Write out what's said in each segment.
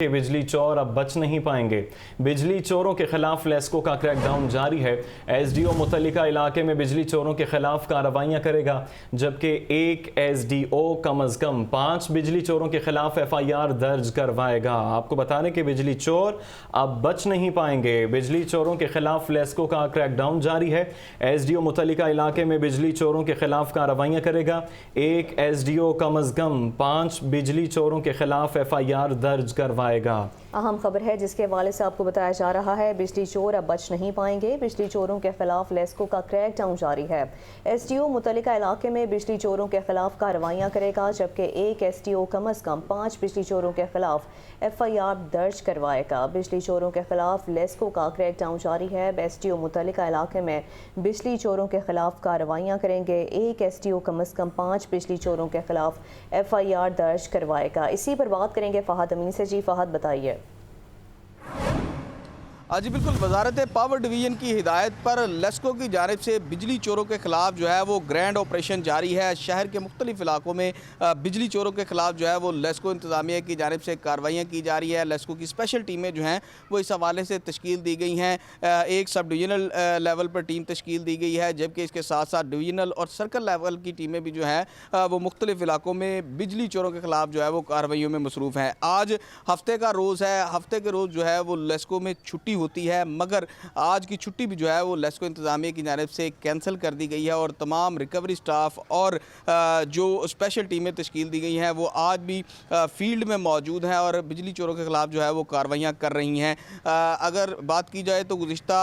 के बिजली चोर अब बच नहीं पाएंगे। बिजली चोरों के खिलाफ लेस्को का क्रैकडाउन जारी है। एसडीओ मुतल्लिका इलाके में बिजली चोरों के खिलाफ कार्रवाइयां करेगा, जबकि एक एसडीओ कम अज कम 5 बिजली चोरों के खिलाफ एफआईआर दर्ज करवाएगा। आपको बता दें कि बिजली चोर अब बच नहीं पाएंगे। बिजली चोरों के खिलाफ लेस्को का क्रैकडाउन जारी है। एसडीओ मुतल्लिका इलाके में बिजली चोरों के खिलाफ कार्रवाइयां करेगा। एक एसडीओ कम अज कम 5 बिजली चोरों के खिलाफ एफआईआर दर्ज करवाएगा। अहम खबर है जिसके हवाले से आपको बताया जा रहा है, बिजली चोर अब बच नहीं पाएंगे। बिजली चोरों के खिलाफ लेस्को का क्रैकडाउन जारी है। एसडीओ मुतल्लिका इलाके में बिजली चोरों के खिलाफ कार्रवाइयां करेगा, जबकि एक एसडीओ कम अज कम 5 बिजली चोरों के खिलाफ एफआईआर दर्ज करवाएगा। बिजली चोरों के खिलाफ लेस्को का क्रैकडाउन जारी है। एसडीओ मुतल्लिका इलाके में बिजली चोरों के खिलाफ कार्रवाइयां करेंगे। एक एसडीओ कम अज कम 5 बिजली चोरों के खिलाफ एफआईआर दर्ज करवाएगा। इसी पर बात करेंगे फहद अमीन से। जी फहद, बताइए। जी बिल्कुल, वजारत पावर डिवीज़न की हिदायत पर लेस्को की जानिब से बिजली चोरों के ख़िलाफ़ जो है वो ग्रैंड ऑपरेशन जारी है। शहर के मुख्तलिफ इलाकों में बिजली चोरों के ख़िलाफ़ जो है वो लेस्को इंतज़ामिया की जानिब से कार्रवाइयाँ की जा रही है। लेस्को की स्पेशल टीमें जो हैं वो इस हवाले से तश्कील दी गई हैं। एक सब डिवीज़नल लेवल पर टीम तश्कील दी गई है, जबकि इसके साथ साथ डिवीज़नल और सर्कल लेवल की टीमें भी जो हैं वो मुख्तलिफ इलाकों में बिजली चोरों के ख़िलाफ़ जो है वो कार्रवाइयों में मसरूफ़ हैं। आज हफ्ते का रोज़ है, हफ्ते के रोज़ जो है वो लेस्को में छुट्टी होती है, मगर आज की छुट्टी भी जो है वो लेस्को इंतज़ामिया की जानिब से कैंसिल कर दी गई है और तमाम रिकवरी स्टाफ और जो स्पेशल टीमें तश्कील दी गई हैं वो आज भी फील्ड में मौजूद हैं और बिजली चोरों के ख़िलाफ़ जो है वो कार्रवाइयाँ कर रही हैं। अगर बात की जाए तो गुज़िश्ता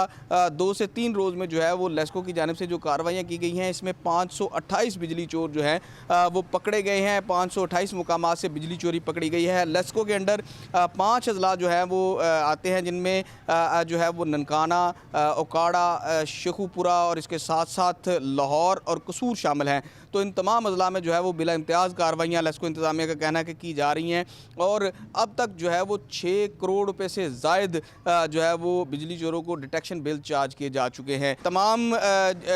2 से 3 रोज़ में जो है वो लेस्को की जानिब से जो कार्रवाइयाँ की गई हैं इसमें 528 बिजली चोर जो हैं वो पकड़े गए हैं। 528 मुकामात से बिजली चोरी पकड़ी गई है। लेस्को के अंडर 5 अजला जो है वो आते हैं, जिनमें जो है वो ननकाना, ओकाड़ा, शेखुपुरा और इसके साथ साथ लाहौर और कसूर शामिल हैं। तो इन तमाम अजला में जो है वो बिला इम्तियाज़ कार्रवाइयाँ लेस्को इंतज़ामिया का कहना है कि की जा रही हैं और अब तक जो है वो 6 करोड़ रुपए से ज़ायद जो है वो बिजली चोरों को डिटेक्शन बिल चार्ज किए जा चुके हैं। तमाम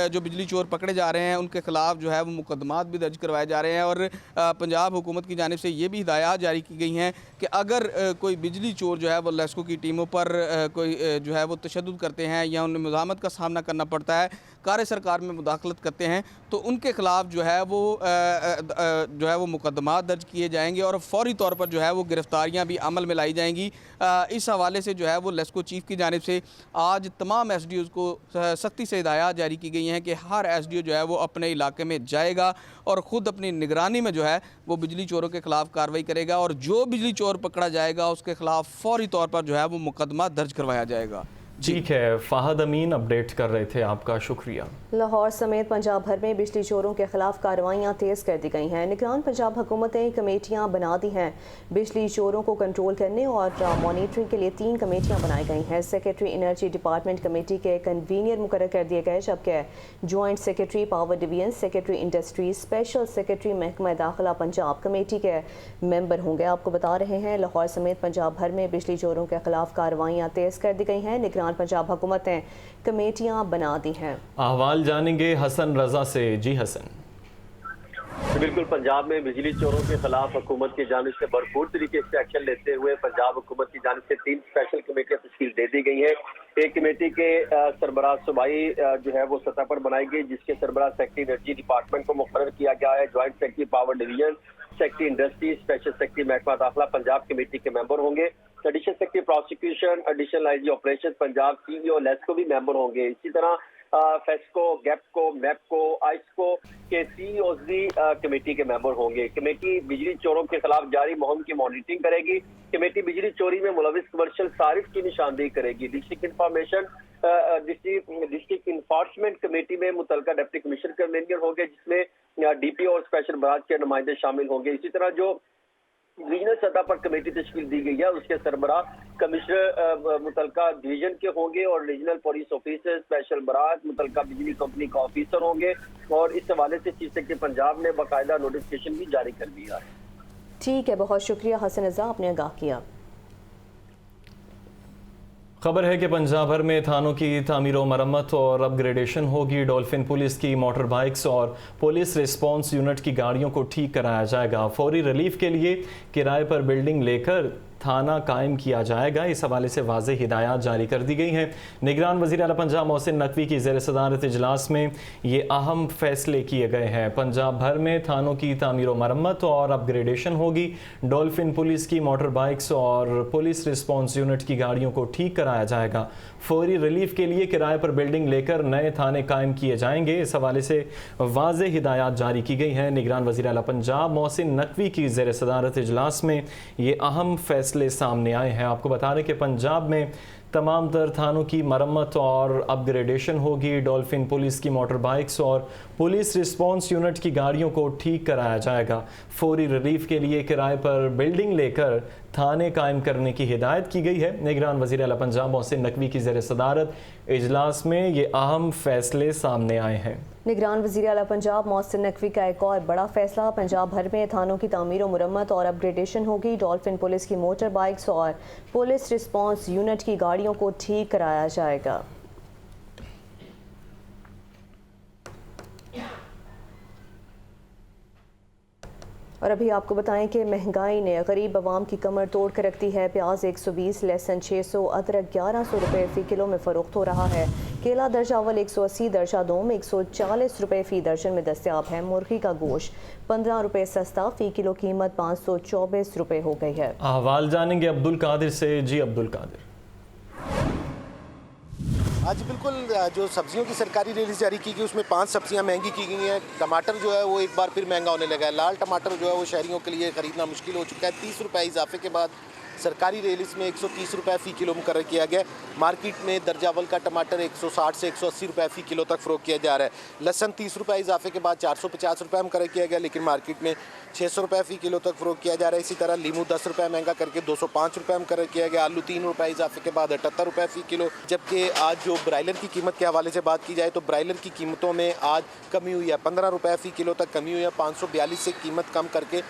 जो बिजली चोर पकड़े जा रहे हैं उनके ख़िलाफ़ जो है वो मुकदमात भी दर्ज करवाए जा रहे हैं और पंजाब हुकूमत की जानिब से ये भी हिदायत जारी की गई हैं कि अगर कोई बिजली चोर जो है वो लेस्को की टीमों पर कोई जो है वो तशद्दुद करते हैं या उन्हें मुज़ाहमत का सामना करना पड़ता है, कार्य सरकार में मुदाखलत करते हैं, तो उनके ख़िलाफ़ जो है वो मुकदमात दर्ज किए जाएंगे और फ़ौरी तौर पर जो है वो गिरफ़्तारियाँ भी अमल में लाई जाएंगी। इस हवाले से जो है वो लेस्को चीफ़ की जानिब से आज तमाम एसडीओज़ को सख्ती से हिदायत जारी की गई हैं कि हर एसडीओ जो है वो अपने इलाके में जाएगा और ख़ुद अपनी निगरानी में जो है वो बिजली चोरों के ख़िलाफ़ कार्रवाई करेगा और जो बिजली चोर पकड़ा जाएगा उसके ख़िलाफ़ फ़ौरी तौर पर जो है वो मुकदमा दर्ज करवाया जाएगा। ठीक है, फहद अमीन अपडेट कर रहे थे, आपका शुक्रिया। लाहौर समेत पंजाब भर में बिजली चोरों के खिलाफ कार्रवाइयां तेज कर दी गई हैं। निगरान पंजाब हुकूमतें कमेटियां बना दी हैं। बिजली चोरों को कंट्रोल करने और मॉनिटरिंग के लिए 3 कमेटियां बनाई गई हैं। सेक्रेटरी एनर्जी डिपार्टमेंट कमेटी के कन्वीनियर मुकर्रर कर दिए गए, जबकि joint secretary power division, secretary industry, special secretary महकमा दाखिला पंजाब कमेटी के मेंबर होंगे। आपको बता रहे हैं लाहौर समेत पंजाब भर में बिजली चोरों के खिलाफ कार्रवाइयां तेज कर दी गई हैं। निगरान पंजाब हुकूमतें कमेटियां बना दी हैं। अहवाल जानेंगे हसन रजा से। जी हसन। बिल्कुल, पंजाब में बिजली चोरों के खिलाफ हुकूमत की जानिब से भरपूर तरीके से एक्शन लेते हुए पंजाब हुकूमत की जानिब से 3 स्पेशल कमेटियां तश्कील दे दी गई हैं। एक कमेटी के सरबराह सूबाई जो है वो सतह पर बनाई गई, जिसके सरबराह सेक्रेटरी एनर्जी डिपार्टमेंट को मुकर्रर किया गया है। Joint secretary power division, secretary industry, special secretary महकमा दाखिला पंजाब कमेटी के मेंबर होंगे। Additional secretary prosecution, additional IG operation Punjab, CEO LESCO भी मेंबर होंगे। इसी तरह फेस्को, गैपको, मैपको, आइसको के सीईओ भी कमेटी के मेंबर होंगे। कमेटी बिजली चोरों के खिलाफ जारी मुहिम की मॉनिटरिंग करेगी। कमेटी बिजली चोरी में मुलविस कमर्शियल सारिफ की निशानदेही करेगी। District information district enforcement committee में मुतलका डिप्टी कमिश्नर कन्वीनर होंगे, जिसमें डीपीओ और स्पेशल ब्रांच के नुमाइंदे शामिल होंगे। इसी तरह जो रीजनल सतह पर कमेटी तश्कील दी गई है उसके सरबराह कमिश्नर मुतलका डिवीजन के होंगे और regional police officer, special branch, मुतलका बिजली कंपनी का ऑफिसर होंगे और इस हवाले से चीफ सेक्रेटरी पंजाब ने बाकायदा नोटिफिकेशन भी जारी कर दिया है। ठीक है, बहुत शुक्रिया हसन रजा, आपने आगाह किया। खबर है कि पंजाब भर में थानों की तामीर व मरम्मत और अपग्रेडेशन होगी। डॉल्फिन पुलिस की मोटर बाइक्स और पुलिस रिस्पॉन्स यूनिट की गाड़ियों को ठीक कराया जाएगा। फौरी रिलीफ के लिए किराए पर बिल्डिंग लेकर थाना कायम किया जाएगा। इस हवाले से वाज़ेह हिदायत जारी कर दी गई हैं। निगरान वज़ीर आला पंजाब मोहसिन नकवी की ज़ेर सदारत इजलास में ये अहम फैसले किए गए हैं। पंजाब भर में थानों की तामीर व मरम्मत और अपग्रेडेशन होगी। डॉल्फिन पुलिस की मोटर बाइक्स और पुलिस रिस्पॉन्स यूनिट की गाड़ियों को ठीक कराया जाएगा। फौरी रिलीफ के लिए किराए पर बिल्डिंग लेकर नए थाने कायम किए जाएंगे। इस हवाले से वाज़ेह हिदायत जारी की गई हैं। निगरान वज़ीर आला पंजाब मोहसिन नकवी की ज़ेर सदारत इजलास में ये अहम फैसले सामने आए हैं। आपको बता दें कि पंजाब में तमाम तर थानों की मरम्मत और अपग्रेडेशन होगी। डॉल्फिन पुलिस की मोटर बाइक्स और पुलिस रिस्पॉन्स यूनिट की गाड़ियों को ठीक कराया जाएगा। फौरी रिलीफ के लिए किराए पर बिल्डिंग लेकर थाने कायम करने की हिदायत की गई है। निगरान वज़ीर आला पंजाब मोहसिन नकवी की ज़ेर सदारत इजलास में ये अहम फैसले सामने आए हैं। निगरान वज़ीर आला पंजाब मोहसिन नकवी का एक और बड़ा फैसला, पंजाब भर में थानों की तामीर व मुरम्मत और अपग्रेडेशन होगी। डॉल्फिन पुलिस की मोटर बाइक्स और पुलिस रिस्पॉन्स यूनिट की गाड़ियों को ठीक कराया जाएगा। और अभी आपको बताएं कि महंगाई ने गरीब आवाम की कमर तोड़ कर रख दी है। प्याज 120, लहसुन 600, अदरक 1100 रुपये फ़ी किलो में फ़रोख्त हो रहा है। केला दर्जा अव्वल 180, दर्जा दोम 140 रुपये फ़ी दर्जन में दस्तयाब है। मुर्गी का गोश्त 15 रुपये सस्ता, फ़ी किलो कीमत 524 रुपये हो गई है। अहवाल जानेंगे अब्दुल कादिर से। जी अब्दुल कादिर। आज बिल्कुल जो सब्जियों की सरकारी रिलीज जारी की गई उसमें 5 सब्जियां महंगी की गई हैं। टमाटर जो है वो एक बार फिर महंगा होने लगा है। लाल टमाटर जो है वो शहरियों के लिए ख़रीदना मुश्किल हो चुका है। 30 रुपये इजाफे के बाद सरकारी रिलीज में 130 रुपये फ़ी किलो मुकर्रर किया गया। मार्केट में दर्जा अव्वल का टमाटर 160 से 180 रुपये फ़ी किलो तक फ़रोख्त किया जा रहा है। लहसुन 30 रुपये इजाफे के बाद 450 रुपये मुकर्रर किया गया, लेकिन मार्केट में 600 रुपये फ़ी किलो तक फ़रोख्त किया जा रहा है। इसी तरह लीमू 10 रुपये महंगा करके 205 रुपये मुकर्रर किया गया। आलू 3 रुपये इजाफे के बाद 78 रुपये फ़ी किलो। जबकि आज जो ब्रायलर की कीमत के हवाले से बात की जाए तो ब्रायलर की कीमतों में आज कमी हुई है, 15 रुपये फ़ी किलो तक कमी हुई है। 542 से कीमत कम करके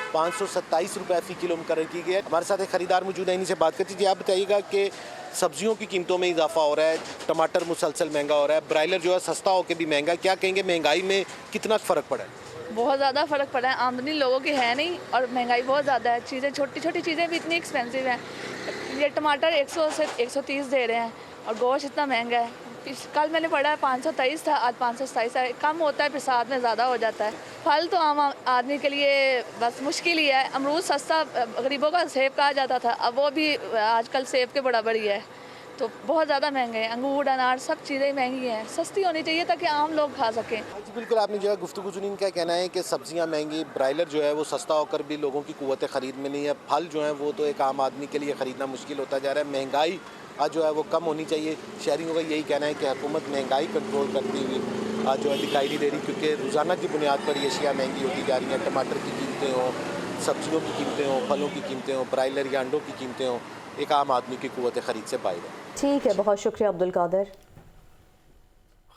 527 रुपये फ़ी किलो मुकर्रर की गई है। हमारे साथ एक ख़रीदार मौजूद है, इन्हीं से बात करती थी। आप बताइएगा कि सब्जियों की कीमतों में इजाफा हो रहा है, टमाटर मुसलसल महंगा हो रहा है, ब्रायलर जो है सस्ता होकर भी महंगा, क्या कहेंगे महंगाई में कितना फ़र्क पड़ा है? बहुत ज़्यादा फ़र्क पड़ा है। आमदनी लोगों की है नहीं और महंगाई बहुत ज़्यादा है। चीज़ें छोटी छोटी चीज़ें भी इतनी एक्सपेंसिव हैं। ये टमाटर 100 से 130 दे रहे हैं और गोश्त इतना महंगा है। कल मैंने पढ़ा है 523 था, आज 527 है। कम होता है फिर साथ में ज़्यादा हो जाता है। फल तो आम आदमी के लिए बस मुश्किल ही है। अमरूद सस्ता गरीबों का सेब कहा जाता था, अब वो भी आजकल सेब के बराबर ही है। तो बहुत ज़्यादा महंगे हैं। अंगूर अनार सब चीज़ें महंगी हैं। सस्ती होनी चाहिए ताकि आम लोग खा सकें। जी बिल्कुल, आपने जो है गुफ्तगू सुनी, इनका कहना है कि सब्जियां महंगी, ब्रायलर जो है वो सस्ता होकर भी लोगों की कुव्वत ख़रीद में नहीं है। फल जो है वो तो एक आम आदमी के लिए ख़रीदना मुश्किल होता जा रहा है। महंगाई आज जो है वो कम होनी चाहिए। शहरियों का यही कहना है कि हुकूमत महंगाई कंट्रोल करती हुई आज जो है दिखाई नहीं दे रही, क्योंकि रोज़ाना की बुनियाद पर ये अशिया महंगी होती जा रही हैं। टमाटर की कीमतें हों, सब्जियों की कीमतें हों, फलों की कीमतें हों, ब्रायलर या अंडों की कीमतें हों, एक आम आदमी की कुव्वत ख़रीद से बाहर है। ठीक है, बहुत शुक्रिया अब्दुल कादिर।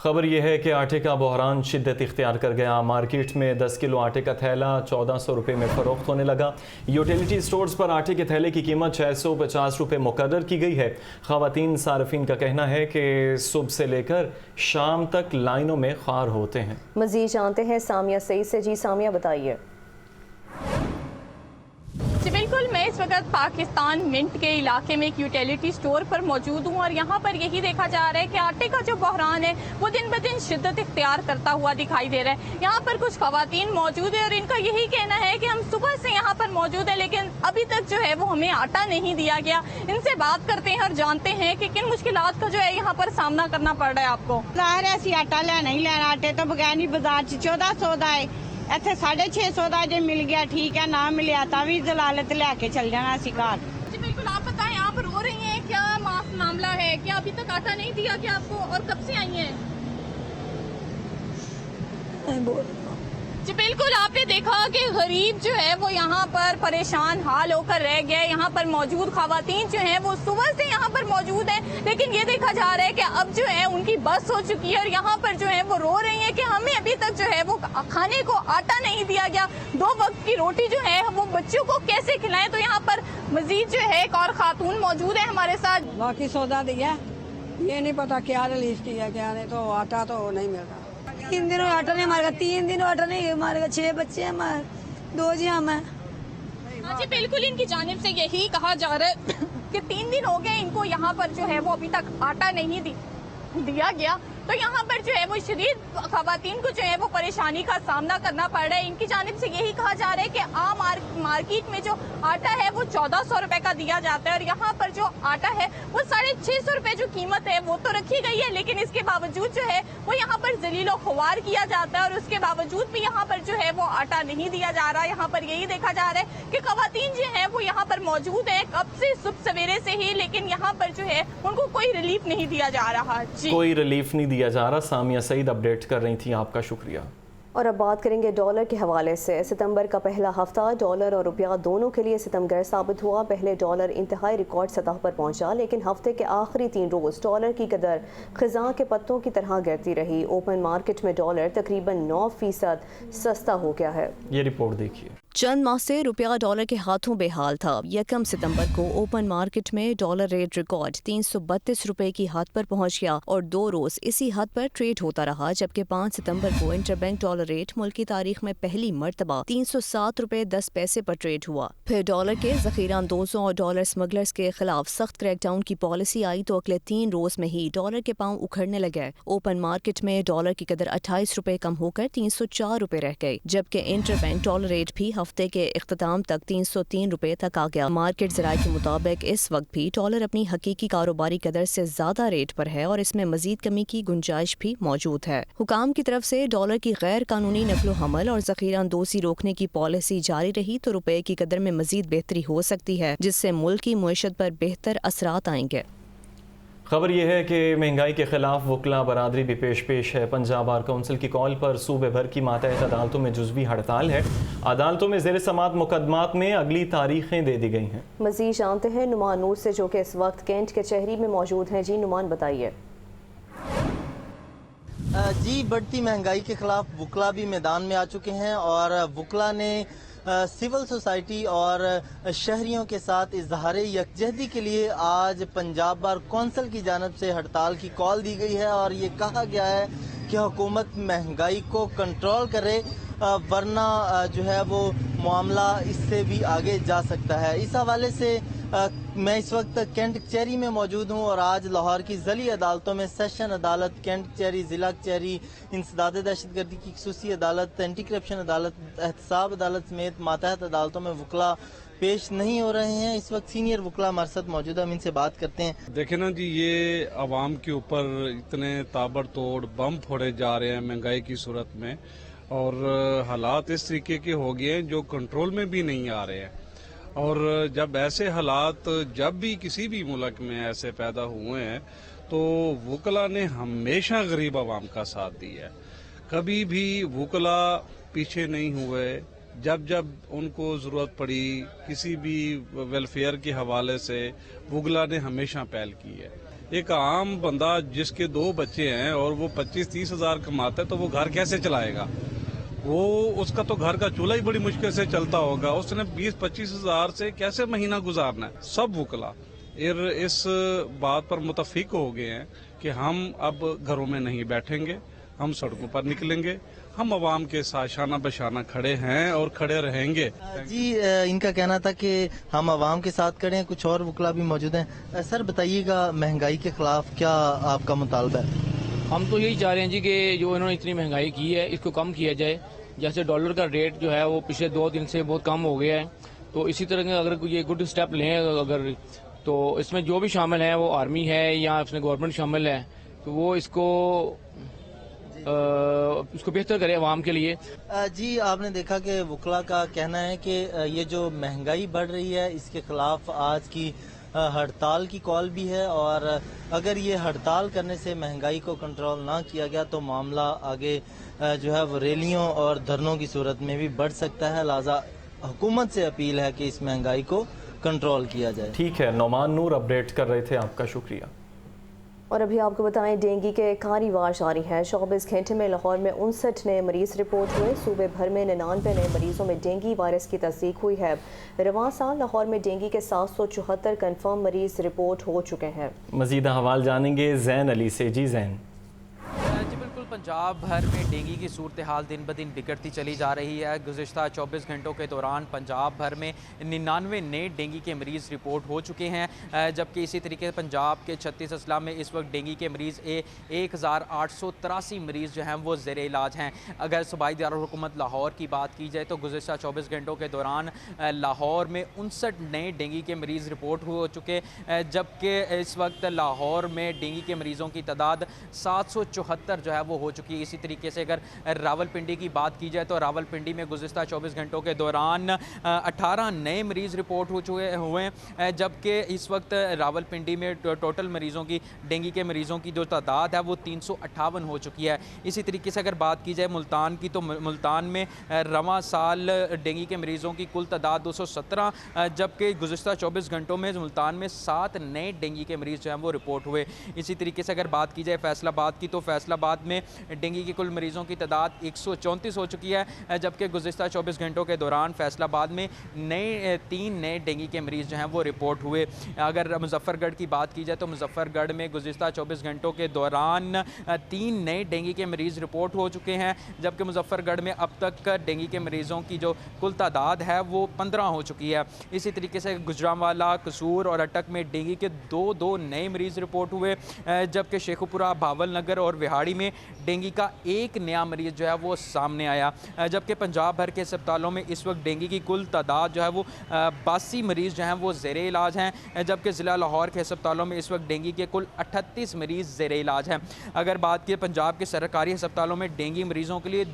खबर यह है कि आटे का बहरान शिद्दत इख्तियार कर गया। मार्केट में 10 किलो आटे का थैला 1400 रुपये में फ़रोख्त होने लगा। यूटिलिटी स्टोर्स पर आटे के थैले की कीमत 650 रुपये मुकर्रर की गई है। ख़वातीन सार्फिन का कहना है कि सुबह से लेकर शाम तक लाइनों में ख़ार होते हैं। मज़ीद जानते हैं सामिया सईद से। जी सामिया, बताइए। जी बिल्कुल, मैं इस वक्त पाकिस्तान मिंट के इलाके में एक यूटिलिटी स्टोर पर मौजूद हूँ और यहाँ पर यही देखा जा रहा है कि आटे का जो बहरान है वो दिन ब दिन शिद्दत इख्तियार करता हुआ दिखाई दे रहा है। यहाँ पर कुछ ख़वातीन मौजूद है और इनका यही कहना है कि हम सुबह से यहाँ पर मौजूद है, लेकिन अभी तक जो है वो हमें आटा नहीं दिया गया। इनसे बात करते हैं और जानते हैं कि किन मुश्किलात का जो है यहाँ पर सामना करना पड़ रहा है आपको। आटा लेना ही लेना, आटे तो बगैर नहीं बाजार 1400 का है, ਇੱਥੇ 650 ਦਾ ਜੇ मिल गया ठीक है, ना मिलिया ਤਾਂ भी जलालत लेके चल जाना ਅਸੀਂ घर। जी बिल्कुल, आप बताएं, आप रो रही हैं, क्या मामला है? क्या अभी तक आटा नहीं दिया क्या आपको और कब से आई हैं? जी बिल्कुल, आपने देखा कि गरीब जो है वो यहाँ पर परेशान हाल होकर रह गए। यहाँ पर मौजूद ख़वातीन जो हैं वो सुबह से यहाँ पर मौजूद हैं, लेकिन ये देखा जा रहा है कि अब जो है उनकी बस हो चुकी है और यहाँ पर जो है वो रो रही हैं कि हमें अभी तक जो है वो खाने को आटा नहीं दिया गया। 2 वक्त की रोटी जो है वो बच्चों को कैसे खिलाएं। तो यहाँ पर मजीद जो है एक और खातून मौजूद है हमारे साथ। बाकी सौदा दिया, ये नहीं पता क्या रिलीज किया क्या नहीं, तो आटा तो नहीं मिल रहा। 3 दिन आटा नहीं मारेगा, 3 दिन आटा नहीं मारेगा। 6 बच्चे हैं हमारे, 2 जी हम हैं। जी बिल्कुल, इनकी जानिब से यही कहा जा रहा है कि 3 दिन हो गए इनको यहाँ पर जो है वो अभी तक आटा नहीं दिया गया। तो यहाँ पर जो है वो शरीर खवातीन को जो है वो परेशानी का सामना करना पड़ रहा है। इनकी जानिब से यही कहा जा रहा है कि आम मार्केट में जो आटा है वो 1400 रुपए का दिया जाता है और यहाँ पर जो आटा है वो 650 रुपए जो कीमत है वो तो रखी गई है, लेकिन इसके बावजूद जो है वो यहाँ पर जलीलो खुवार किया जाता है और उसके बावजूद भी यहाँ पर जो है वो आटा नहीं दिया जा रहा। यहाँ पर यही देखा जा रहा है कि खवातीन जो है वो यहाँ पर मौजूद है कब से, सुबह सवेरे से ही, लेकिन यहाँ पर जो है उनको कोई रिलीफ नहीं दिया जा रहा। जी, कोई रिलीफ नहीं दिया जा रहा। सामिया सईद अपडेट कर रही थी, आपका शुक्रिया। और अब बात करेंगे डॉलर के हवाले से। सितंबर का पहला हफ्ता डॉलर और रुपया दोनों के लिए सितमगर साबित हुआ। पहले डॉलर इंतहाई रिकॉर्ड सतह पर पहुंचा, लेकिन हफ्ते के आखिरी 3 रोज डॉलर की कदर खिज़ां के पत्तों की तरह गिरती रही। ओपन मार्केट में डॉलर तकरीबन 9% सस्ता हो गया है। ये रिपोर्ट देखिए। चंद माह से रुपया डॉलर के हाथों बेहाल था। 1 सितंबर को ओपन मार्केट में डॉलर रेट रिकॉर्ड 332 रुपए की हद पर पहुंच गया और 2 रोज इसी हद पर ट्रेड होता रहा, जबकि 5 सितंबर को इंटरबैंक डॉलर रेट मुल्क की तारीख में पहली मर्तबा 307 रुपए 10 पैसे पर ट्रेड हुआ। फिर डॉलर के जखीरा अंदोजों और डॉलर स्मगलर्स के खिलाफ सख्त क्रैकडाउन की पॉलिसी आई तो अगले 3 रोज में ही डॉलर के पांव उखड़ने लगे। ओपन मार्केट में डॉलर की कदर 28 रुपए कम होकर 304 रुपए रह गई, जबकि इंटरबैंक डॉलर रेट भी हफ्ते के इख्तिताम तक 303 रुपए तक आ गया। मार्केट ज़राए के मुताबिक इस वक्त भी डॉलर अपनी हकीकी कारोबारी कदर से ज्यादा रेट पर है और इसमें मजीद कमी की गुंजाइश भी मौजूद है। हुकाम की तरफ से डॉलर की गैर कानूनी नकलो हमल और जखीरा अंदोजी रोकने की पॉलिसी जारी रही तो रुपए की कदर में मजीद बेहतरी हो सकती है, जिससे मुल्क की मुईशत पर बेहतर असरात आएंगे। खबर यह है कि महंगाई के खिलाफ वकला बरादरी भी पेश है। पंजाब बार कौंसिल की कॉल पर सूबे भर की मातहत अदालतों में जुज़वी हड़ताल है। अदालतों में ज़ेर समात मुकदमात में अगली तारीखें दे दी गई हैं। मज़ीद जानते हैं नुमान नूर से, जो कि इस वक्त कैंट के चहरी में मौजूद हैं। जी नुमान, बताइए। जी, बढ़ती महंगाई के खिलाफ वकला भी मैदान में आ चुके हैं और वकला ने सिविल सोसाइटी और शहरियों के साथ इजहार यकजहती के लिए आज पंजाब बार कौंसिल की जानिब से हड़ताल की कॉल दी गई है और ये कहा गया है कि हुकूमत महंगाई को कंट्रोल करे, वरना जो है वो मामला इससे भी आगे जा सकता है। इस हवाले से मैं इस वक्त कैंट कचहरी में मौजूद हूँ और आज लाहौर की ज़िली अदालतों में सेशन अदालत, कैंट कचहरी, ज़िला कचहरी, इंसदाद दहशतगर्दी की खसूसी अदालत, एंटी करप्शन अदालत, एहतसाब अदालत समेत मातहत अदालतों में वकला पेश नहीं हो रहे हैं। इस वक्त सीनियर वकला हमारे साथ मौजूद है, हम इनसे बात करते हैं। देखें ना जी, ये आवाम के ऊपर इतने ताबड़तोड़ बम फोड़े जा रहे हैं महंगाई की सूरत में और हालात इस तरीके के हो गए हैं जो कंट्रोल में भी नहीं आ रहे हैं। और जब ऐसे हालात जब भी किसी भी मुल्क में ऐसे पैदा हुए हैं तो वकला ने हमेशा गरीब आवाम का साथ दिया है। कभी भी वकला पीछे नहीं हुए। जब जब उनको ज़रूरत पड़ी किसी भी वेलफेयर के हवाले से वकला ने हमेशा पहल की है। एक आम बंदा जिसके 2 बच्चे हैं और वो 25-30 हज़ार कमाता है तो वो घर कैसे चलाएगा? वो उसका तो घर का चूल्हा ही बड़ी मुश्किल से चलता होगा, उसने 20-25 हज़ार से कैसे महीना गुजारना है? सब वकला इस बात पर मुतफिक हो गए हैं कि हम अब घरों में नहीं बैठेंगे, हम सड़कों पर निकलेंगे, हम आवाम के साथ शाना बशाना खड़े हैं और खड़े रहेंगे। जी, इनका कहना था कि हम आवाम के साथ खड़े हैं। कुछ और वकला भी मौजूद हैं। सर बताइएगा, महंगाई के खिलाफ क्या आपका मुतालबा है? हम तो यही चाह रहे हैं जी कि जो इन्होंने इतनी महंगाई की है इसको कम किया जाए। जैसे डॉलर का रेट जो है वो पिछले 2 दिन से बहुत कम हो गया है, तो इसी तरह के अगर ये गुड स्टेप लें अगर, तो इसमें जो भी शामिल है वो आर्मी है या इसमें गवर्नमेंट शामिल है, तो वो इसको बेहतर करे अवाम के लिए। जी, आपने देखा कि वकला का कहना है कि ये जो महंगाई बढ़ रही है इसके खिलाफ आज की हड़ताल की कॉल भी है और अगर ये हड़ताल करने से महंगाई को कंट्रोल ना किया गया तो मामला आगे जो है वो रैलियों और धरनों की सूरत में भी बढ़ सकता है। लिहाजा हुकूमत से अपील है कि इस महंगाई को कंट्रोल किया जाए। ठीक है, नुमान नूर अपडेट कर रहे थे, आपका शुक्रिया। और अभी आपको बताएं, डेंगू के कारीवार जारी है। 24 घंटे में लाहौर में 59 नए मरीज रिपोर्ट हुए। सूबे भर में 99 नए मरीजों में डेंगू वायरस की तस्दीक हुई है। रवां साल लाहौर में डेंगू के 774 कन्फर्म मरीज रिपोर्ट हो चुके हैं। मजीद हवाल जानेंगे जैन अली से। जी जैन। जी बिल्कुल, पंजाब भर में डेंगू की सूरत हाल दिन ब दिन बिगड़ती चली जा रही है। गुज़िश्ता 24 घंटों के दौरान पंजाब भर में 99 नए डेंगू के मरीज़ रिपोर्ट हो चुके हैं, जबकि इसी तरीके से पंजाब के 36 अजला में इस वक्त डेंगू के मरीज़ 1883 मरीज़ जो हैं वो ज़ेर इलाज हैं। अगर सूबाई दारुल-हुकूमत लाहौर की बात की जाए तो गुज़िश्ता 24 घंटों के दौरान लाहौर में 59 नए डेंगू के मरीज़ रिपोर्ट हो चुके, जबकि इस वक्त लाहौर में डेंगू के मरीज़ों की तादाद 774 जो है वो हो चुकी है। इसी तरीके से अगर रावलपिंडी की बात की जाए तो रावलपिंडी में गुज़िश्ता 24 घंटों के दौरान 18 नए मरीज़ रिपोर्ट हो चुके हुए हैं, जबकि इस वक्त रावलपिंडी में टोटल मरीज़ों की डेंगू के मरीज़ों की जो तादाद है वो 358 हो चुकी है। इसी तरीके से अगर बात की जाए मुल्तान की तो मुल्तान में रवां साल डेंगू के मरीज़ों की कुल तादाद 217, जबकि गुज़िश्ता 24 घंटों में मुल्तान में 7 नए डेंगू के मरीज़ जो हैं वो रिपोर्ट हुए। इसी तरीके से अगर बात की जाए फैसलाबाद की तो फैसलाबाद में डेंगू की कुल मरीज़ों की तादाद 134 हो चुकी है, जबकि गुज़िश्ता 24 घंटों के दौरान फैसलाबाद में 3 नए डेंगू के मरीज़ जो हैं वो रिपोर्ट हुए। अगर मुजफ्फरगढ़ की बात की जाए तो मुजफ्फरगढ़ में गुज़िश्ता 24 घंटों के दौरान 3 नए डेंगू के मरीज़ रिपोर्ट हो चुके हैं, जबकि मुजफ्फरगढ़ में अब तक डेंगू के मरीज़ों की जो कुल तादाद है वो 15 हो चुकी है। इसी तरीके से गुजरांवाला, कसूर और अटक में डेंगू के 2 नए मरीज़ रिपोर्ट हुए, जबकि शेखुपुरा, भावल नगर और विहाड़ी में डेंगू का 1 नया मरीज़ जो है वो सामने आया। जबकि पंजाब भर के अस्पतालों में इस वक्त डेंगू की कुल तादाद जो है वो 82 मरीज़ जो हैं वो ज़ेरे इलाज हैं, जबकि ज़िला लाहौर के अस्पतालों में इस वक्त डेंगू के कुल 38 मरीज़ ज़ेरे इलाज हैं। अगर बात की पंजाब के सरकारी अस्पतालों में डेंगू मरीज़ों के लिए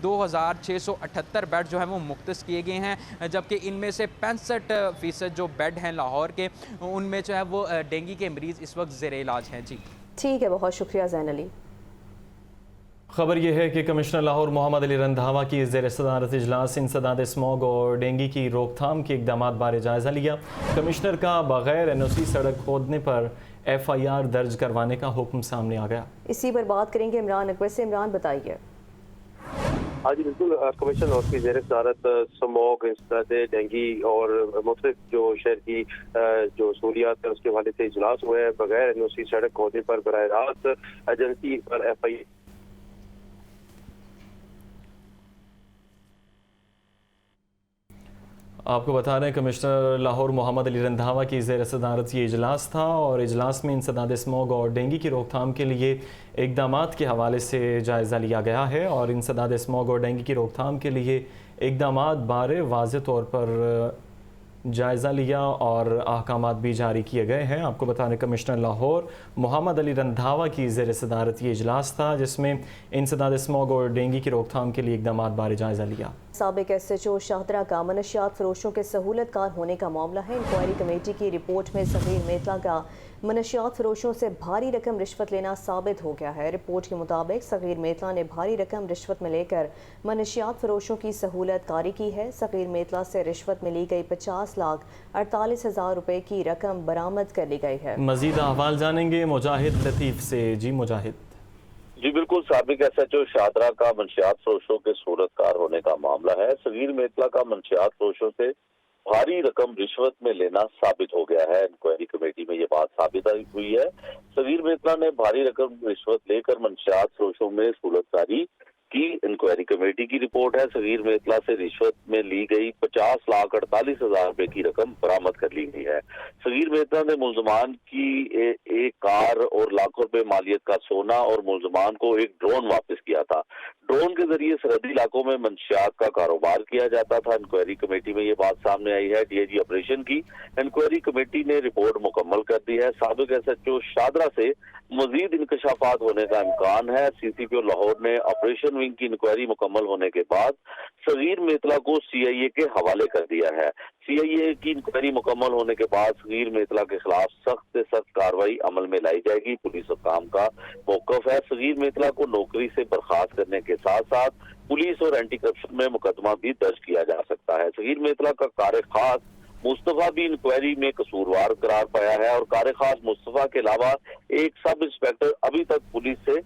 2678 बेड जो है वो मुख्तस किए गए हैं, जबकि इनमें से 65% जो बेड हैं लाहौर के उनमें जो है वो डेंगू के मरीज़ इस वक्त ज़ेरे इलाज हैं। जी ठीक है, बहुत शुक्रिया ज़ैन अली। खबर यह है कि कमिश्नर लाहौर मोहम्मद अली रंधावा की ज़ेर सदारत इजलास इंसदाद स्मॉग और डेंगू की रोकथाम के इक़दामात बारे जायज़ा लिया। कमिश्नर का बग़ैर NOC सड़क खोदने पर FIR दर्ज करवाने का हुक्म सामने आ गया। इसी पर बात करेंगे इमरान अकबर से। इमरान बताइए। हाँ जी बिल्कुल, कमिश्नर लाहौर की ज़ेर सदारत स्मॉग, इंसदाद डेंगू और मुख्तलिफ जो शहर की जो सहूलियात है उसके हवाले से इजलास हुआ है। बग़ैर NOC सड़क खोदने पर बराह रास्त एजेंसी पर FIR आपको बता रहे हैं कमिश्नर लाहौर मोहम्मद अली रंधावा की ज़ेर सदारत ये इजलास था और इजलास में इंसदाद स्मॉग और डेंगू की रोकथाम के लिए इक़दामात के हवाले से जायज़ा लिया गया है और इंसदाद स्मॉग और डेंगू की रोकथाम के लिए इक़दामात बारे वाज़ेह तौर पर जायज़ा लिया और अहकामात भी जारी किए गए हैं। आपको बता रहे कमिश्नर लाहौर मोहम्मद अली रंधावा की ज़ेर सदारत ये इजलास था जिसमें इंसदाद स्मॉग और डेंगू की रोकथाम के लिए इक़दामात बारे जायज़ा लिया। साबिक SHO शाहदरा का मनशियात फरोशों के सहूलतकार होने का मामला है। इंक्वायरी कमेटी की रिपोर्ट में सगीर मेतला का मनशियात फरोशों से भारी रकम रिश्वत लेना साबित हो गया है। रिपोर्ट के मुताबिक सगीर मेतला ने भारी रकम रिश्वत में लेकर मनशियात फरोशों की सहूलत कारी की है। सगीर मेतला से रिश्वत में ली गई 50,48,000 रुपए की रकम बरामद कर ली गई है। मजीद अहवाल जानेंगे मुजाहिद लतीफ़ से। जी मुजाहिद। जी बिल्कुल, साबिक SHO शाहदरा का मनशियात फरोशों के सूरतकार होने का मामला है। सगीर मेतला का मनशियात फरोशों से भारी रकम रिश्वत में लेना साबित हो गया है। इंक्वायरी कमेटी में ये बात साबित हुई है। सगीर मेतला ने भारी रकम रिश्वत लेकर मनशियात फरोशों में सूरतकारी की इंक्वायरी कमेटी की रिपोर्ट है। सगीर मेतला से रिश्वत में ली गई 50,48,000 रुपए की रकम बरामद कर ली गई है। सगीर मेतला ने मुल्जमान की एक कार और लाखों रुपए मालियत का सोना और मुल्जमान को एक ड्रोन वापस किया था। ड्रोन के जरिए सरहदी इलाकों में मंशियात का कारोबार किया जाता था। इंक्वायरी कमेटी में ये बात सामने आई है। DIG ऑपरेशन की इंक्वायरी कमेटी ने रिपोर्ट मुकम्मल कर दी है। साबिक SHO शाहदरा से मजीद इंकशाफात होने का इम्कान है। CCPO लाहौर ने ऑपरेशन विंग की इंक्वायरी मुकम्मल होने के बाद सगीर मेतला को CIA के हवाले कर दिया है। CIA की इंक्वायरी मुकम्मल होने के बाद सगीर मेतला के खिलाफ सख्त से सख्त कार्रवाई अमल में लाई जाएगी। पुलिस हुकाम का मौक़िफ़ है। सगीर मेतला को नौकरी से बर्खास्त करने के साथ साथ पुलिस और एंटी करप्शन में मुकदमा भी दर्ज किया जा सकता है। सगीर मेतला का कार खास मुस्तफा भी इंक्वायरी में कसूरवार करार पाया है और कार खास मुस्तफा के अलावा एक सब इंस्पेक्टर अभी तक पुलिस से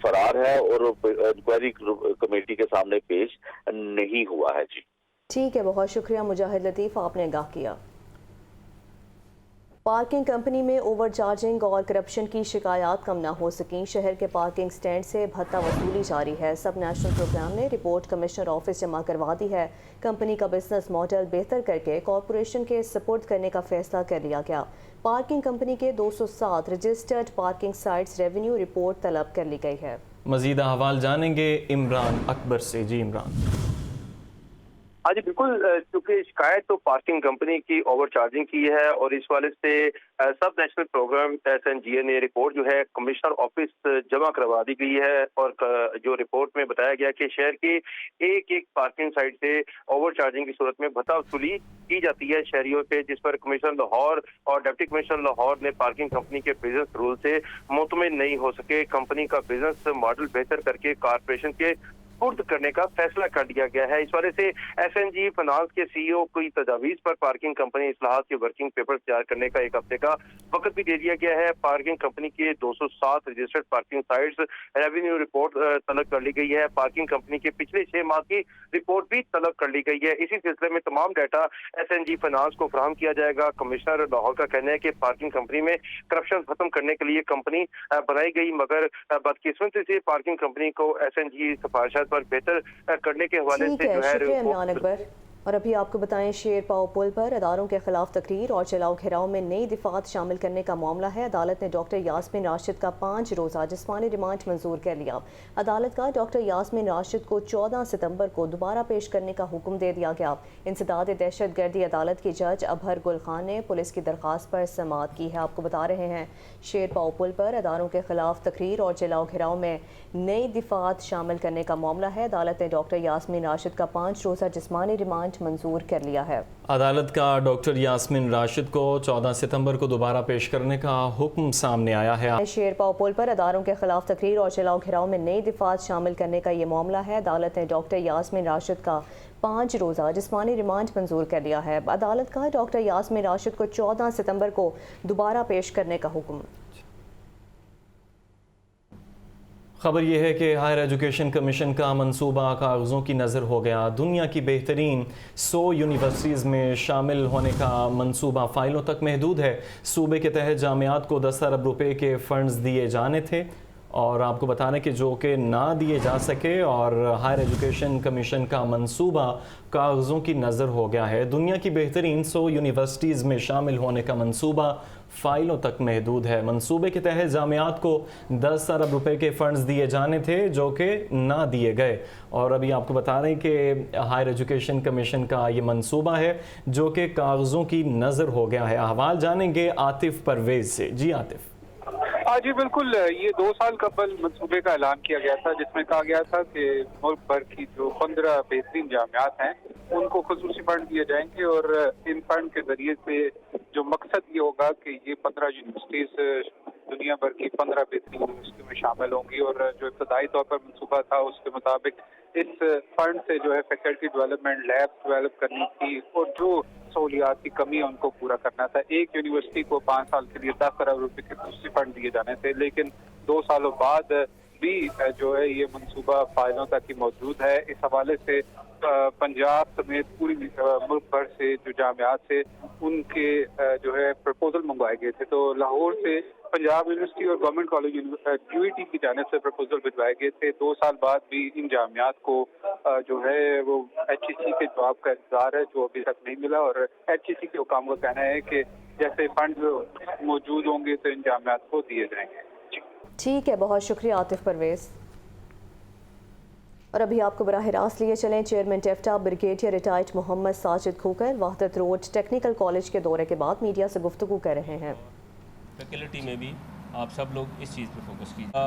फरार है और इंक्वायरी कमेटी के सामने पेश नहीं हुआ है। जी ठीक है, बहुत शुक्रिया मुजाहिद लतीफ़, आपने आगाह किया। پارکنگ کمپنی میں اوور چارجنگ اور کرپشن کی شکایات کم نہ ہو سکیں، شہر کے پارکنگ سٹینڈ سے بھتہ وصولی جاری ہے۔ سب نیشنل پروگرام نے رپورٹ کمشنر آفس جمع کروا دی ہے۔ کمپنی کا بزنس ماڈل بہتر کر کے کارپوریشن کے سپورٹ کرنے کا فیصلہ کر لیا گیا۔ پارکنگ کمپنی کے 207 registered parking sites revenue report طلب کر لی گئی ہے۔ مزید احوال جانیں گے عمران اکبر سے۔ جی عمران۔ ہاں جی بالکل، چونکہ شکایت تو پارکنگ کمپنی کی اوور چارجنگ کی ہے اور اس والے سے سب نیشنل پروگرام SNGA نے رپورٹ جو ہے کمشنر آفس جمع کروا دی گئی ہے، اور جو رپورٹ میں بتایا گیا کہ شہر کے ایک پارکنگ سائٹ سے اوور چارجنگ کی صورت میں بھتہ وصولی کی جاتی ہے شہریوں سے، جس پر کمشنر لاہور اور ڈپٹی کمشنر لاہور نے پارکنگ کمپنی کے بزنس رول سے مطمئن نہیں ہو سکے۔ کمپنی کا بزنس ماڈل بہتر کر کے کارپوریشن کے سپرد کرنے کا فیصلہ کر لیا گیا ہے۔ اس والے سے SNG فنانس کے CEO کی تجاویز پر پارکنگ کمپنی اصلاحات کے ورکنگ پیپر تیار کرنے کا ایک ہفتے کا وقت بھی دے دیا گیا ہے۔ پارکنگ کمپنی کے 207 registered parking sites revenue report طلب کر لی گئی ہے۔ پارکنگ کمپنی کے پچھلے 6 ماہ کی رپورٹ بھی طلب کر لی گئی ہے۔ اسی سلسلے میں تمام ڈیٹا SNG فنانس کو فراہم کیا جائے گا۔ کمشنر لاہور کا کہنا ہے کہ پارکنگ کمپنی میں کرپشن ختم کرنے کے لیے کمپنی بنائی گئی، مگر بدقسمتی سے پارکنگ کمپنی کو SNG سفارشات پر بہتر کرنے کے حوالے سے جو ہے شکریہ عمران اکبر۔ اور ابھی آپ کو بتائیں شیر پاؤ پل پر اداروں کے خلاف تقریر اور چلاؤ گھیراؤ میں نئی دفعات شامل کرنے کا معاملہ ہے۔ عدالت نے ڈاکٹر یاسمین راشد کا 5 روزہ جسمانی ریمانڈ منظور کر لیا۔ عدالت کا ڈاکٹر یاسمین راشد کو 14 ستمبر کو دوبارہ پیش کرنے کا حکم دے دیا گیا۔ انسداد دہشت گردی عدالت کی جج ابہر گل خان نے پولیس کی درخواست پر سماعت کی ہے۔ آپ کو بتا رہے ہیں شیر پاؤ پل پر اداروں کے خلاف تقریر اور چلاؤ گھیراؤ میں نئی دفعات شامل کرنے کا معاملہ ہے۔ عدالت نے ڈاکٹر یاسمین راشد کا 5 روزہ جسمانی ریمانڈ منظور کر لیا ہے۔ عدالت کا ڈاکٹر یاسمین راشد کو 14 ستمبر کو دوبارہ پیش کرنے کا حکم سامنے آیا ہے۔ شیر پاؤ پل پر اداروں کے خلاف تقریر اور چلاؤ گھیراؤ میں نئی دفعات شامل کرنے کا یہ معاملہ ہے۔ عدالت نے ڈاکٹر یاسمین راشد کا 5 روزہ جسمانی ریمانڈ منظور کر لیا ہے۔ عدالت کا ڈاکٹر یاسمین راشد کو 14 ستمبر کو دوبارہ پیش کرنے کا حکم۔ خبر یہ ہے کہ ہائر ایجوکیشن کمیشن کا منصوبہ کاغذوں کی نظر ہو گیا۔ دنیا کی بہترین 100 یونیورسٹیز میں شامل ہونے کا منصوبہ فائلوں تک محدود ہے۔ صوبے کے تحت جامعات کو 10 ارب روپے کے فنڈز دیے جانے تھے، اور آپ کو بتانا کہ جو کہ نہ دیے جا سکے، اور ہائر ایجوکیشن کمیشن کا منصوبہ کاغذوں کی نظر ہو گیا ہے۔ دنیا کی بہترین 100 یونیورسٹیز میں شامل ہونے کا منصوبہ فائلوں تک محدود ہے۔ منصوبے کے تحت جامعات کو 10 ارب روپے کے فنڈز دیے جانے تھے جو کہ نہ دیے گئے، اور ابھی آپ کو بتا رہے ہیں کہ ہائر ایجوکیشن کمیشن کا یہ منصوبہ ہے جو کہ کاغذوں کی نظر ہو گیا ہے۔ احوال جانیں گے عاطف پرویز سے۔ جی عاطف۔ جی بالکل، یہ 2 سال قبل منصوبے کا اعلان کیا گیا تھا جس میں کہا گیا تھا کہ ملک بھر کی جو 15 بہترین جامعات ہیں ان کو خصوصی فنڈ دیے جائیں گے، اور ان فنڈ کے ذریعے سے جو مقصد یہ ہوگا کہ یہ 15 یونیورسٹیز دنیا بھر کی 15 بہترین یونیورسٹیوں میں شامل ہوں گی، اور جو ابتدائی طور پر منصوبہ تھا اس کے مطابق اس فنڈ سے جو ہے فیکلٹی ڈیولپمنٹ، لیب ڈیولپ کرنی تھی، اور جو سہولیات کی کمی ہے ان کو پورا کرنا تھا۔ ایک یونیورسٹی کو 5 سال کے لیے 10 ارب روپے کے خصوصی فنڈ دیے جانے تھے، لیکن 2 سالوں بعد بھی جو ہے یہ منصوبہ فائلوں تک ہی موجود ہے۔ اس حوالے سے پنجاب سمیت پوری ملک بھر سے جو جامعات سے ان کے جو ہے پرپوزل منگوائے گئے تھے، تو لاہور سے پنجاب یونیورسٹی اور گورنمنٹ کالج QET کی جانب سے پرپوزل بھجوائے گئے تھے۔ 2 سال بعد بھی ان جامعات کو جو ہے وہ HEC کے جواب کا انتظار ہے جو ابھی تک نہیں ملا، اور HEC کے حکام کا کہنا ہے کہ جیسے فنڈ موجود ہوں گے تو ان جامعات کو دیے جائیں گے۔ ٹھیک ہے، بہت شکریہ عاطف پرویز۔ اور ابھی آپ کو براہ راست لیے چلیں چیئرمین ٹیفٹا بریگیڈیئر ریٹائرڈ محمد ساجد کھوکر وحدت روڈ ٹیکنیکل کالج کے دورے کے بعد میڈیا سے گفتگو کر رہے ہیں۔ فیکلٹی میں بھی آپ سب لوگ اس چیز پہ فوکس کیجیے،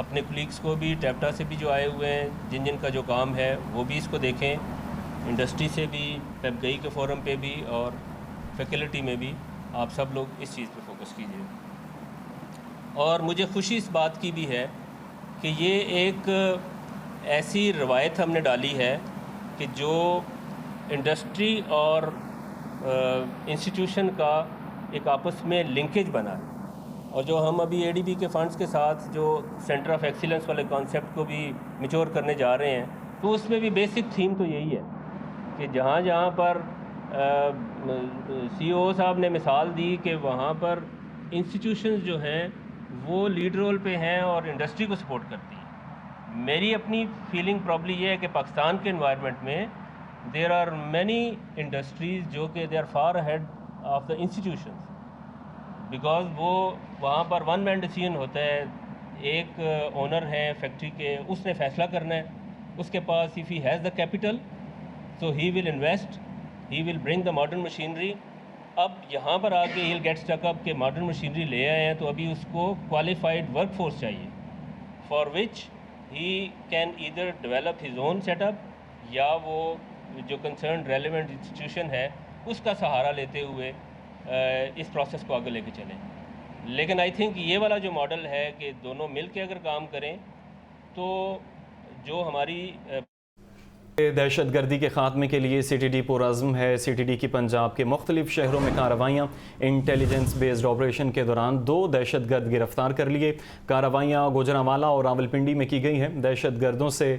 اپنے کولیگس کو بھی ٹیفٹا سے بھی جو آئے ہوئے ہیں جن کا جو کام ہے وہ بھی اس کو دیکھیں، انڈسٹری سے بھی، پیپ گئی کے فورم پہ بھی، اور فیکلٹی میں بھی آپ سب لوگ اس چیز پہ فوکس کیجیے۔ اور مجھے خوشی اس بات کی بھی ہے کہ یہ ایک ایسی روایت ہم نے ڈالی ہے کہ جو انڈسٹری اور انسٹیٹیوشن کا ایک آپس میں لنکیج بنا ہے، اور جو ہم ابھی ADB کے فنڈز کے ساتھ جو سینٹر آف ایکسیلنس والے کانسیپٹ کو بھی میچور کرنے جا رہے ہیں، تو اس میں بھی بیسک تھیم تو یہی ہے کہ جہاں جہاں پر CEO صاحب نے مثال دی کہ وہاں پر انسٹیٹیوشنز جو ہیں وہ لیڈ رول پہ ہیں اور انڈسٹری کو سپورٹ کرتی ہیں. میری اپنی فیلنگ پرابلی یہ ہے کہ پاکستان کے انوائرمنٹ میں دیر آر مینی انڈسٹریز جو کہ they are for head of the institutions, because وہ وہاں پر ون مین ڈیسیژن ہوتا ہے. ایک اونر ہے فیکٹری کے، اس نے فیصلہ کرنا ہے، اس کے پاس if he has the capital so he will invest, he will bring the modern machinery. اب یہاں پر آ کے ہی ول گیٹ اسٹک اپ کہ ماڈرن مشینری لے آئے ہیں تو ابھی اس کو کوالیفائڈ ورک فورس چاہیے for which he can either develop his own set up یا وہ جو کنسرنڈ ریلیونٹ انسٹیٹیوشن ہے اس کا سہارا لیتے ہوئے اس پروسیس کو آگے لے کے چلیں. لیکن آئی تھنک یہ والا جو ماڈل ہے کہ دونوں مل کے اگر کام کریں تو جو ہماری دہشت گردی کے خاتمے کے لیے CTD پرعزم ہے. CTD کی پنجاب کے مختلف شہروں میں کارروائیاں. انٹیلیجنس بیسڈ آپریشن کے دوران 2 دہشت گرد گرفتار کر لیے. کارروائیاں گوجرانوالہ اور راولپنڈی میں کی گئی ہیں. دہشت گردوں سے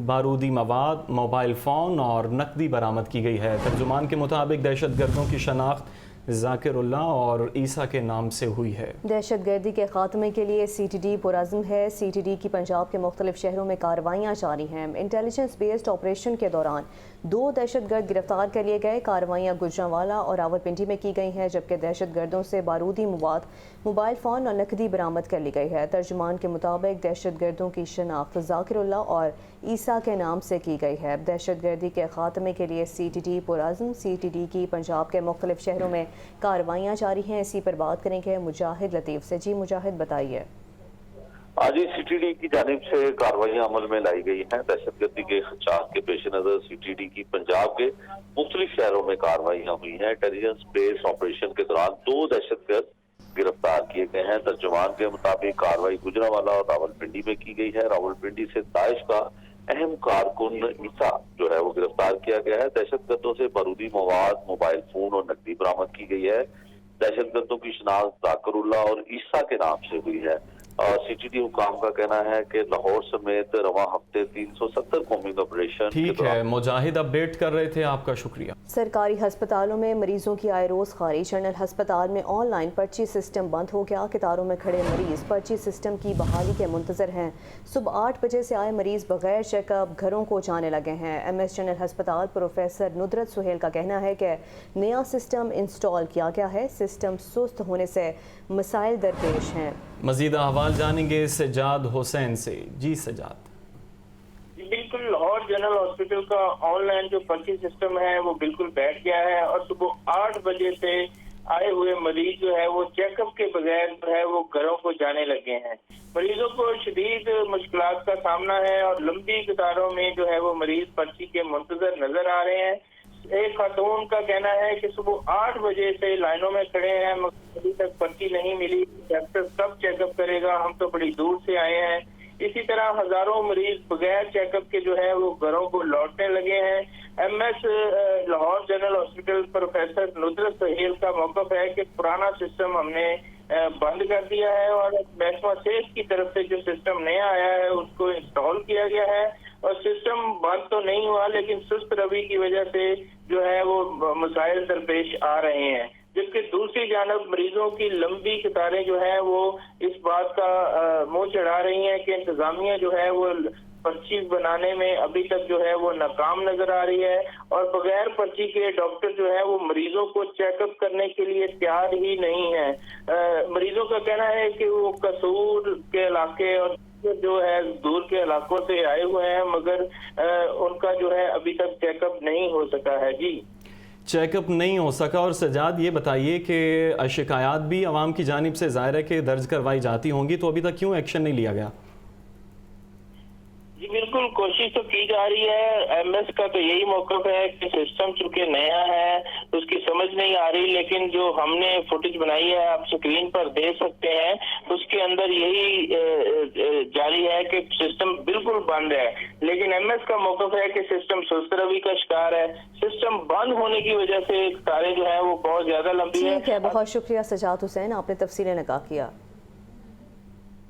بارودی مواد، موبائل فون اور نقدی برآمد کی گئی ہے. ترجمان کے مطابق دہشت گردوں کی شناخت ذاکر اللہ اور عیسیٰ کے نام سے ہوئی ہے. دہشت گردی کے خاتمے کے لیے CTD پرعزم ہے. CTD کی پنجاب کے مختلف شہروں میں کارروائیاں جاری ہیں. انٹیلیجنس بیسڈ آپریشن کے دوران 2 دہشت گرد گرفتار کر لیے گئے. کارروائیاں گوجرانوالہ اور راولپنڈی میں کی گئی ہیں، جبکہ دہشت گردوں سے بارودی مواد، موبائل فون اور نقدی برآمد کر لی گئی ہے. ترجمان کے مطابق دہشت گردوں کی شناخت ذاکر اللہ اور عیسیٰ کے نام سے کی گئی ہے. دہشت گردی کے خاتمے کے لیے CTD پرعزم. CTD کی پنجاب کے مختلف شہروں میں کارروائیاں جاری ہیں. اسی پر بات کریں گے مجاہد لطیف سے. جی مجاہد بتائیے. آج CTD کی جانب سے کارروائیاں عمل میں لائی گئی ہیں. دہشت گردی کے خدشات کے پیش نظر CTD کی پنجاب کے مختلف شہروں میں کارروائیاں ہوئی ہیں. انٹیلیجنس بیس آپریشن کے دوران 2 دہشت گرد گرفتار کیے گئے ہیں. ترجمان کے مطابق کارروائی گوجرانوالہ اور راولپنڈی میں کی گئی ہے. راولپنڈی سے داعش کا اہم کارکن عیسیٰ جو ہے وہ گرفتار کیا گیا ہے. دہشت گردوں سے بارودی مواد، موبائل فون اور نقدی برآمد کی گئی ہے. دہشت گردوں کی شناخت ذاکر اللہ اور عیسیٰ کے نام سے ہوئی ہے. CTD حکام کا کہنا ہے کہ لاہور سمیت رواں ہفتے 370 کومنگ آپریشن. ٹھیک ہے مجاہد، اپڈیٹ کر رہے تھے، آپ کا شکریہ. سرکاری ہسپتالوں میں مریضوں کی آئے روز خاری. جنرل ہسپتال میں آن لائن پرچی سسٹم بند ہو گیا. قطاروں میں کھڑے مریض پرچی سسٹم کی بحالی کے منتظر ہیں. صبح 8 بجے سے آئے مریض بغیر چیک اپ گھروں کو جانے لگے ہیں. MS جنرل ہسپتال پروفیسر ندرت سہیل کا کہنا ہے کہ نیا سسٹم انسٹال کیا گیا ہے. سسٹم سست ہونے سے مسائل درپیش ہیں. مزید احوال جانیں گے سجاد حسین سے. جی سجاد. بالکل، لاہور جنرل ہاسپٹل کا آن لائن جو پرچی سسٹم ہے وہ بالکل بیٹھ گیا ہے اور صبح 8 بجے سے آئے ہوئے مریض جو ہے وہ چیک اپ کے بغیر جو ہے وہ گھروں کو جانے لگے ہیں. مریضوں کو شدید مشکلات کا سامنا ہے اور لمبی قطاروں میں جو ہے وہ مریض پرچی کے منتظر نظر آ رہے ہیں. ایک خاتون کا کہنا ہے کہ صبح 8 بجے سے لائنوں میں کھڑے ہیں، ابھی تک پرچی نہیں ملی. ڈاکٹر کب چیک اپ کرے گا، ہم تو بڑی دور سے آئے ہیں. اسی طرح ہزاروں مریض بغیر چیک اپ کے جو ہے وہ گھروں کو لوٹنے لگے ہیں. MS Lahore general hospital professor Nudrat Sohail کا موقف ہے کہ پرانا سسٹم ہم نے بند کر دیا ہے اور محکمہ صحت کی طرف سے جو سسٹم نیا آیا ہے اس کو انسٹال کیا گیا ہے. اور سسٹم بند تو نہیں ہوا لیکن سست روی کی وجہ سے جو ہے وہ مسائل درپیش آ رہے ہیں. جبکہ دوسری جانب مریضوں کی لمبی قطاریں جو ہیں وہ اس بات کا منہ چڑھا رہی ہیں کہ انتظامیہ جو ہے وہ پرچی بنانے میں ابھی تک جو ہے وہ ناکام نظر آ رہی ہے اور بغیر پرچی کے ڈاکٹر جو ہے وہ مریضوں کو چیک اپ کرنے کے لیے تیار ہی نہیں ہے. مریضوں کا کہنا ہے کہ وہ قصور کے علاقے اور جو ہے دور کے علاقوں سے آئے ہوئے ہیں مگر ان کا جو ہے ابھی تک چیک اپ نہیں ہو سکا ہے. جی چیک اپ نہیں ہو سکا. اور سجاد یہ بتائیے کہ شکایات بھی عوام کی جانب سے ظاہر ہے کہ درج کروائی جاتی ہوں گی، تو ابھی تک کیوں ایکشن نہیں لیا گیا؟ جی بالکل کوشش تو کی جا رہی ہے. MS کا تو یہی موقف ہے کہ سسٹم چونکہ نیا ہے اس کی سمجھ نہیں آ رہی، لیکن جو ہم نے فوٹیج بنائی ہے آپ سکرین پر دیکھ سکتے ہیں اس کے اندر یہی جاری ہے کہ سسٹم بالکل بند ہے. لیکن MS کا موقف ہے کہ سسٹم سست روی کا شکار ہے. سسٹم بند ہونے کی وجہ سے قطاریں جو ہیں وہ بہت زیادہ لمبی ہیں. ٹھیک ہے، بہت شکریہ سجاد حسین، آپ نے تفصیلیں نگاہ کیا.